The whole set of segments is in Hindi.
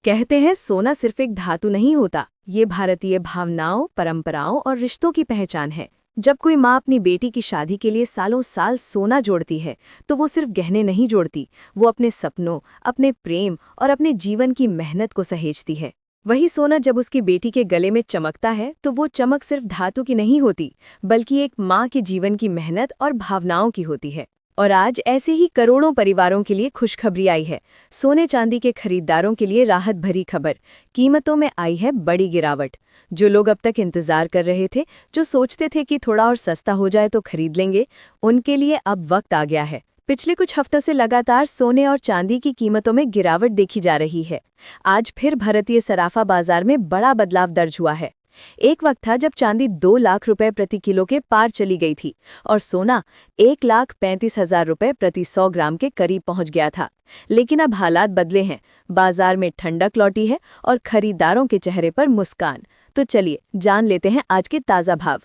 कहते हैं सोना सिर्फ एक धातु नहीं होता, ये भारतीय भावनाओं, परंपराओं और रिश्तों की पहचान है। जब कोई माँ अपनी बेटी की शादी के लिए सालों साल सोना जोड़ती है तो वो सिर्फ गहने नहीं जोड़ती, वो अपने सपनों, अपने प्रेम और अपने जीवन की मेहनत को सहेजती है। वही सोना जब उसकी बेटी के गले में चमकता है तो वो चमक सिर्फ धातु की नहीं होती, बल्कि एक माँ के जीवन की मेहनत और भावनाओं की होती है। और आज ऐसे ही करोड़ों परिवारों के लिए खुशखबरी आई है। सोने चांदी के खरीदारों के लिए राहत भरी खबर। कीमतों में आई है बड़ी गिरावट। जो लोग अब तक इंतजार कर रहे थे, जो सोचते थे कि थोड़ा और सस्ता हो जाए तो खरीद लेंगे, उनके लिए अब वक्त आ गया है। पिछले कुछ हफ्तों से लगातार सोने और चांदी की कीमतों में गिरावट देखी जा रही है। आज फिर भारतीय सराफा बाजार में बड़ा बदलाव दर्ज हुआ है। एक वक्त था जब चांदी 2 लाख रुपए प्रति किलो के पार चली गई थी और सोना 1,35,000 रुपए प्रति 100 ग्राम के करीब पहुंच गया था। लेकिन अब हालात बदले हैं, बाजार में ठंडक लौटी है और खरीदारों के चेहरे पर मुस्कान। तो चलिए जान लेते हैं आज के ताज़ा भाव।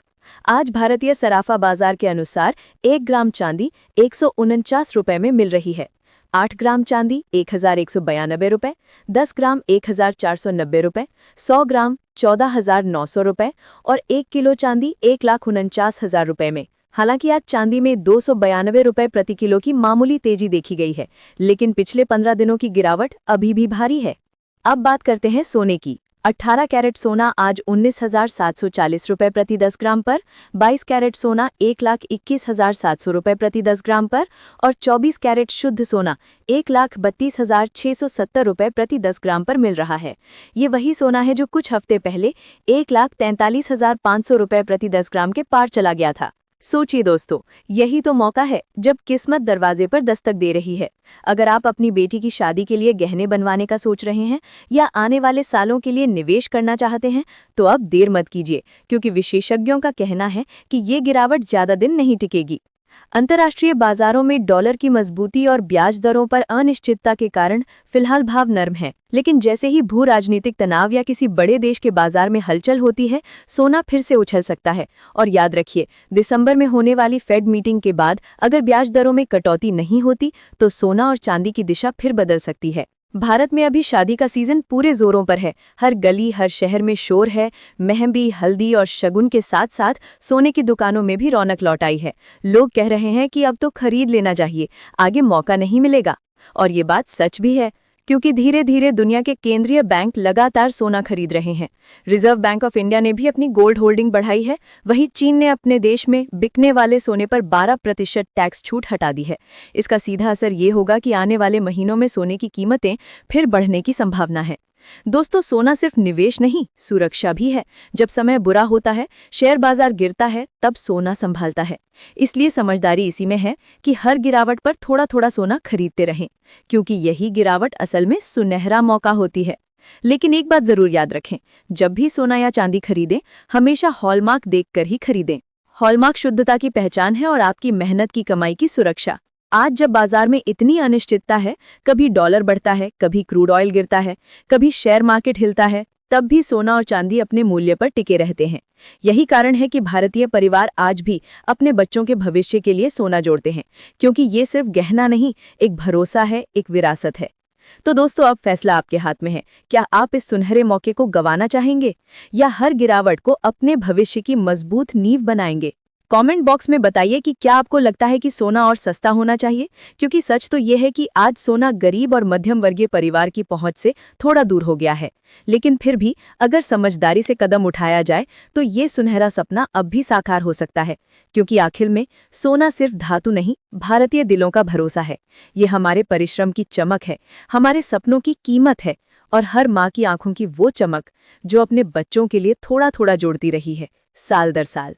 आज भारतीय सराफा बाजार के अनुसार 1 ग्राम चांदी 149 रुपए में मिल रही है। 8 ग्राम चांदी 1,192 रुपए, 10 ग्राम 1,490 रुपए, 100 ग्राम 14,900 रुपए और 1 किलो चांदी 1,49,000 रुपए में। हालांकि आज चांदी में 292 रुपए प्रति किलो की मामूली तेजी देखी गई है, लेकिन पिछले 15 दिनों की गिरावट अभी भी भारी है। अब बात करते हैं सोने की। 18 कैरेट सोना आज 19,740 रुपए प्रति 10 ग्राम पर, 22 कैरेट सोना 1,21,700 रुपए प्रति 10 ग्राम पर और 24 कैरेट शुद्ध सोना 1,32,670 रुपए प्रति 10 ग्राम पर मिल रहा है। ये वही सोना है जो कुछ हफ्ते पहले 1,43,500 रुपए प्रति 10 ग्राम के पार चला गया था। सोचिए दोस्तों, यही तो मौका है जब किस्मत दरवाजे पर दस्तक दे रही है। अगर आप अपनी बेटी की शादी के लिए गहने बनवाने का सोच रहे हैं या आने वाले सालों के लिए निवेश करना चाहते हैं, तो अब देर मत कीजिए, क्योंकि विशेषज्ञों का कहना है कि ये गिरावट ज्यादा दिन नहीं टिकेगी। अंतर्राष्ट्रीय बाजारों में डॉलर की मजबूती और ब्याज दरों पर अनिश्चितता के कारण फिलहाल भाव नरम है, लेकिन जैसे ही भू राजनीतिक तनाव या किसी बड़े देश के बाजार में हलचल होती है, सोना फिर से उछल सकता है। और याद रखिए, दिसंबर में होने वाली फेड मीटिंग के बाद अगर ब्याज दरों में कटौती नहीं होती तो सोना और चांदी की दिशा फिर बदल सकती है। भारत में अभी शादी का सीजन पूरे जोरों पर है। हर गली, हर शहर में शोर है। मेहंदी, हल्दी और शगुन के साथ साथ सोने की दुकानों में भी रौनक लौट आई है। लोग कह रहे हैं कि अब तो खरीद लेना चाहिए, आगे मौका नहीं मिलेगा। और ये बात सच भी है, क्योंकि धीरे धीरे दुनिया के केंद्रीय बैंक लगातार सोना खरीद रहे हैं। रिजर्व बैंक ऑफ इंडिया ने भी अपनी गोल्ड होल्डिंग बढ़ाई है। वहीं चीन ने अपने देश में बिकने वाले सोने पर 12% टैक्स छूट हटा दी है। इसका सीधा असर ये होगा कि आने वाले महीनों में सोने की कीमतें फिर बढ़ने की संभावना है। दोस्तों, सोना सिर्फ निवेश नहीं, सुरक्षा भी है। जब समय बुरा होता है, शेयर बाजार गिरता है, तब सोना संभालता है। इसलिए समझदारी इसी में है कि हर गिरावट पर थोड़ा थोड़ा सोना खरीदते रहें, क्योंकि यही गिरावट असल में सुनहरा मौका होती है। लेकिन एक बात जरूर याद रखें, जब भी सोना या चांदी खरीदें, हमेशा हॉलमार्क देखकर ही खरीदें। हॉलमार्क शुद्धता की पहचान है और आपकी मेहनत की कमाई की सुरक्षा। आज जब बाजार में इतनी अनिश्चितता है, कभी डॉलर बढ़ता है, कभी क्रूड ऑयल गिरता है, कभी शेयर मार्केट हिलता है, तब भी सोना और चांदी अपने मूल्य पर टिके रहते हैं। यही कारण है कि भारतीय परिवार आज भी अपने बच्चों के भविष्य के लिए सोना जोड़ते हैं, क्योंकि ये सिर्फ गहना नहीं, एक भरोसा है, एक विरासत है। तो दोस्तों, अब फैसला आपके हाथ में है। क्या आप इस सुनहरे मौके को गंवाना चाहेंगे या हर गिरावट को अपने भविष्य की मजबूत नींव बनाएंगे? कमेंट बॉक्स में बताइए कि क्या आपको लगता है कि सोना और सस्ता होना चाहिए, क्योंकि सच तो ये है कि आज सोना गरीब और मध्यम वर्गीय परिवार की पहुंच से थोड़ा दूर हो गया है। लेकिन फिर भी अगर समझदारी से कदम उठाया जाए तो ये सुनहरा सपना अब भी साकार हो सकता है, क्योंकि आखिर में सोना सिर्फ धातु नहीं, भारतीय दिलों का भरोसा है। ये हमारे परिश्रम की चमक है, हमारे सपनों की कीमत है और हर माँ की आंखों की वो चमक जो अपने बच्चों के लिए थोड़ा थोड़ा जोड़ती रही है, साल दर साल।